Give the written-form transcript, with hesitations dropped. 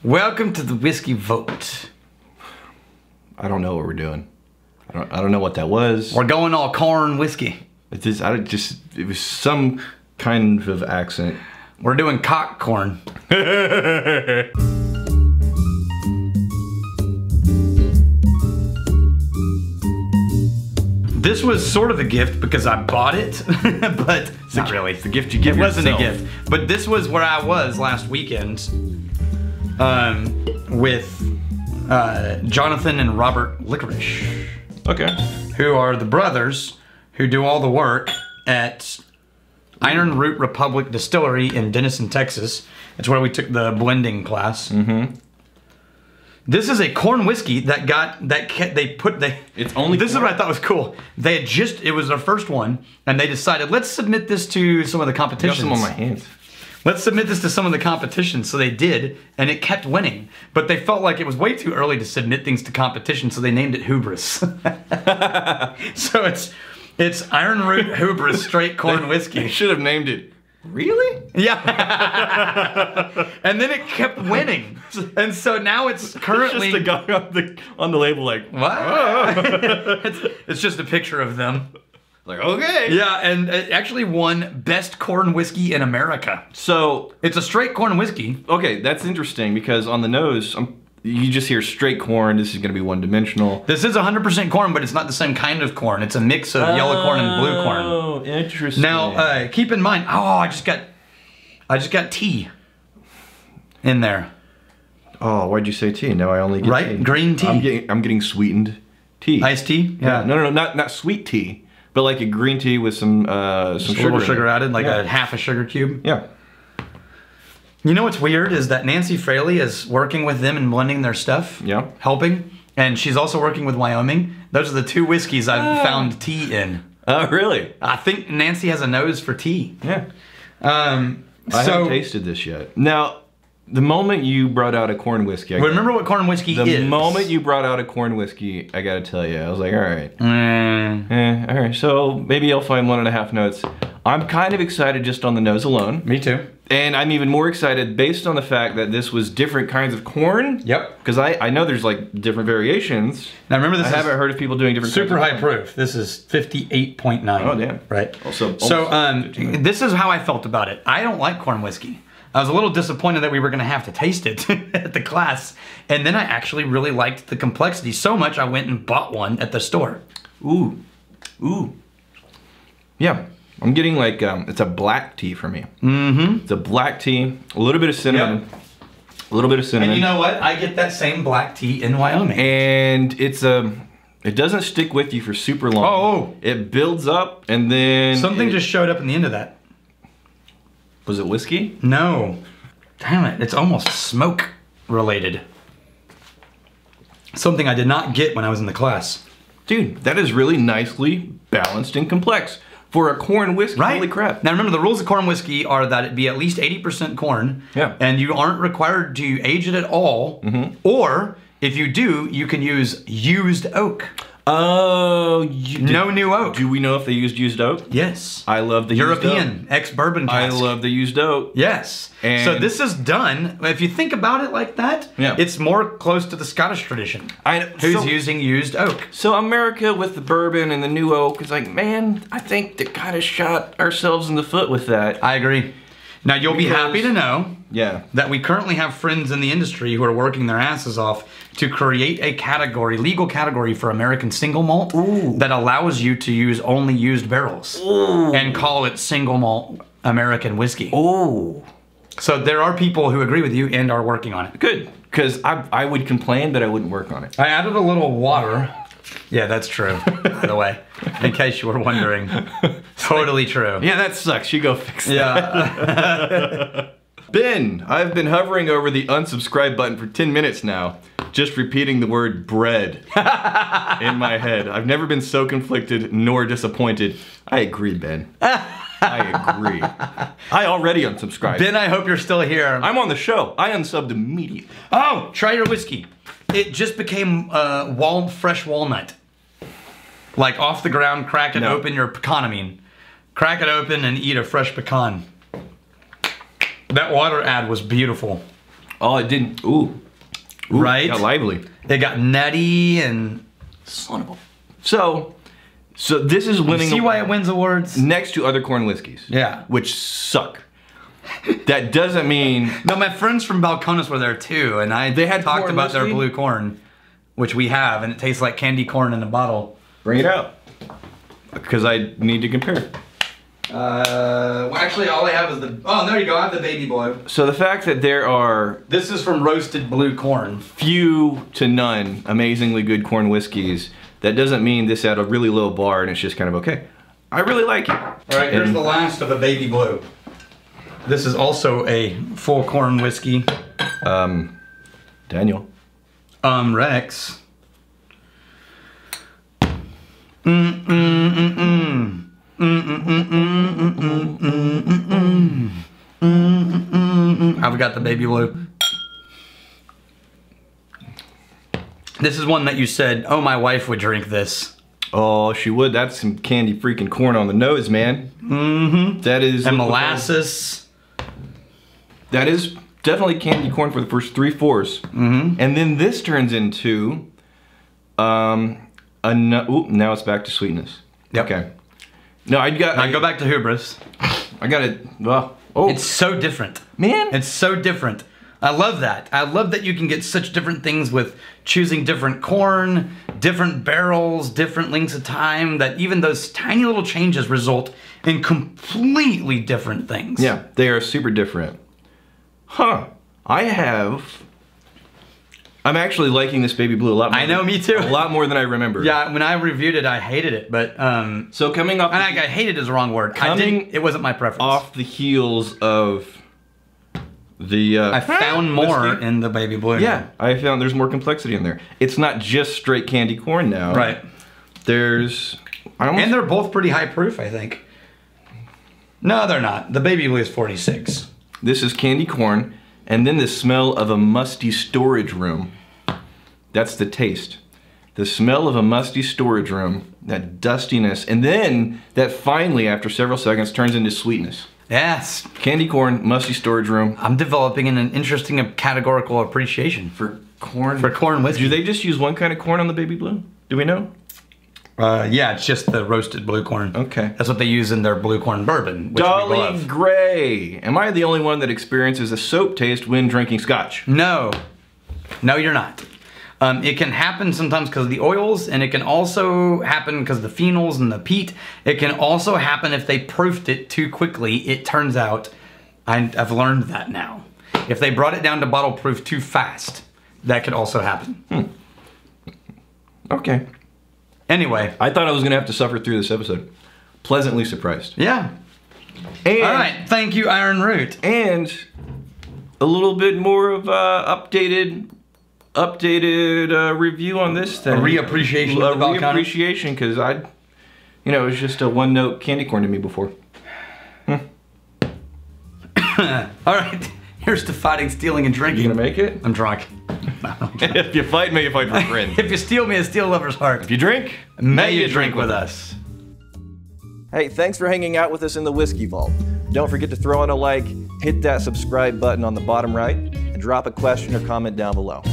Welcome to the whiskey vote. I don't know what we're doing. I don't know what that was. We're going all corn whiskey. It was some kind of accent. We're doing cock corn. This was sort of a gift because I bought it, but not really. It's the gift you give yourself. It wasn't a gift. But this was where I was last weekend with Jonathan and Robert Licorice. Okay. Who are the brothers who do all the work at Ironroot Republic Distillery in Denison, Texas. It's where we took the blending class. Mm-hmm. This is a corn whiskey that it's only this corn? Is what I thought was cool. They had it was their first one, and they decided, let's submit this to some of the competitions. I got some on my hands. Let's submit this to some of the competitions. So they did, and it kept winning. But they felt like it was way too early to submit things to competition, so they named it Hubris. So it's Ironroot Hubris straight corn whiskey. They should have named it. Really? Yeah. And then it kept winning. And so now it's currently... It's just the guy on the label like, what? It's just a picture of them. Like, okay. Yeah, and it actually won Best Corn Whiskey in America. So... It's a straight corn whiskey. Okay, that's interesting because on the nose, you just hear straight corn. This is going to be one-dimensional. This is 100% corn, but it's not the same kind of corn. It's a mix of yellow corn and blue corn. Oh, interesting. Now, keep in mind, I just got tea in there. Oh, why'd you say tea? Now I only get tea. Green tea. I'm getting sweetened tea. Iced tea? Yeah. No, not sweet tea, but like a green tea with some sugar added, like a half a sugar cube. Yeah. You know what's weird is that Nancy Fraley is working with them and blending their stuff. Yeah. Helping. And she's also working with Wyoming. Those are the two whiskeys I've found tea in. Oh, really? I think Nancy has a nose for tea. Yeah. I haven't tasted this yet. Now, the moment you brought out a corn whiskey... Remember what corn whiskey is. The moment you brought out a corn whiskey, I gotta tell you, I was like, all right. All right, so maybe I'll find 1.5 notes. I'm kind of excited just on the nose alone. Me too. And I'm even more excited based on the fact that this was different kinds of corn. Yep. Because I know there's like different variations. Now remember this I haven't heard of people doing different super high proof. This is 58.9. Oh damn. Right. Also, so this is how I felt about it. I don't like corn whiskey. I was a little disappointed that we were gonna have to taste it at the class. And then I actually really liked the complexity so much I went and bought one at the store. Ooh. Ooh. Yeah. I'm getting like, it's a black tea for me. Mm-hmm. It's a black tea, a little bit of cinnamon. Yep. A little bit of cinnamon. And you know what? I get that same black tea in Wyoming. And it doesn't stick with you for super long. Oh. It builds up and then... Something just showed up in the end of that. Was it whiskey? No. Damn it, it's almost smoke related. Something I did not get when I was in the class. Dude, that is really nicely balanced and complex. For a corn whiskey, right? Holy crap. Now remember, the rules of corn whiskey are that it be at least 80% corn. Yeah. And you aren't required to age it at all. Mm-hmm. Or, if you do, you can use used oak. Oh, no new oak. Do we know if they used oak? Yes. I love the European ex-bourbon cask. I love the used oak. Yes. And so this is done. If you think about it like that, it's more close to the Scottish tradition. Who's using used oak. So America with the bourbon and the new oak is like, man, I think they kind of shot ourselves in the foot with that. I agree. Now you'll be happy to know that we currently have friends in the industry who are working their asses off to create a category, legal category for American single malt that allows you to use only used barrels and call it single malt American whiskey. Oh. So there are people who agree with you and are working on it. Good, because I would complain that I wouldn't work on it. I added a little water. Yeah, that's true, by the way, in case you were wondering. Totally true. Yeah, that sucks. You go fix that. Yeah. Ben, I've been hovering over the unsubscribe button for 10 minutes now, just repeating the word bread in my head. I've never been so conflicted nor disappointed. I agree, Ben. I agree. I already unsubscribed. Ben, I hope you're still here. I'm on the show. I unsubbed immediately. Oh, try your whiskey. It just became fresh walnut. Like off the ground, crack it open, your pecanamine. Crack it open and eat a fresh pecan. That water ad was beautiful. Oh, it didn't. Ooh. Right? Got lively. It got nutty and... Son of a... So this is winning... See why it wins awards? Next to other corn whiskeys. Yeah. Which suck. That doesn't mean... No, my friends from Balcones were there too, and they had talked about their blue corn, which we have, and it tastes like candy corn in a bottle. Bring it out. Because I need to compare. Well, actually, all I have is the... Oh, there you go. I have the Baby Blue. So the fact that there are... This is from roasted blue corn. Few to none amazingly good corn whiskeys, that doesn't mean this at a really low bar and it's just kind of okay. I really like it. All right, here's the last of the Baby Blue. This is also a full corn whiskey. Daniel. Rex. I've got the Baby Blue. This is one that you said, oh, my wife would drink this. Oh, she would. That's some candy freaking corn on the nose, man. Mm-hmm. That is... And molasses. That is definitely candy corn for the first 3/4. Mm-hmm. And then this turns into... now it's back to sweetness. Yep. Okay. No, I go back to hubris. I got it. Well, oh. It's so different. Man. It's so different. I love that. I love that you can get such different things with choosing different corn, different barrels, different lengths of time, that even those tiny little changes result in completely different things. Yeah, they are super different. Huh. I'm actually liking this Baby Blue a lot more. I know, me too. A lot more than I remember. Yeah, when I reviewed it, I hated it, but... So coming off... I hated is the wrong word. It wasn't my preference. Off the heels of the... I found more whiskey. in the Baby Blue. Yeah, I found there's more complexity in there. It's not just straight candy corn now. Right. There's... And they're both pretty high proof, I think. No, they're not. The Baby Blue is 46. This is candy corn, and then the smell of a musty storage room. That's the taste. The smell of a musty storage room, that dustiness, and then that finally, after several seconds, turns into sweetness. Yes. Candy corn, musty storage room. I'm developing an interesting categorical appreciation for corn. For corn whiskey. Do they just use one kind of corn on the Baby Blue? Do we know? Yeah, it's just the roasted blue corn. Okay. That's what they use in their blue corn bourbon, which we Dolly love. Gray. Am I the only one that experiences a soap taste when drinking scotch? No. No, you're not. It can happen sometimes because of the oils, and it can also happen because of the phenols and the peat. It can also happen if they proofed it too quickly. It turns out, I've learned that now. If they brought it down to bottle proof too fast, that could also happen. Okay. Anyway. I thought I was going to have to suffer through this episode. Pleasantly surprised. Yeah. And, all right. Thank you, Ironroot. And a little bit more of updated review on this thing. A reappreciation of the Balcones. Reappreciation, because it was just a one-note candy corn to me before. All right. Here's to fighting, stealing, and drinking. You gonna make it? I'm drunk. If you fight me, you fight for friends. If you steal me, I steal lover's heart. If you drink, may you drink with us. Hey, thanks for hanging out with us in the Whiskey Vault. Don't forget to throw in a like, hit that subscribe button on the bottom right, and drop a question or comment down below.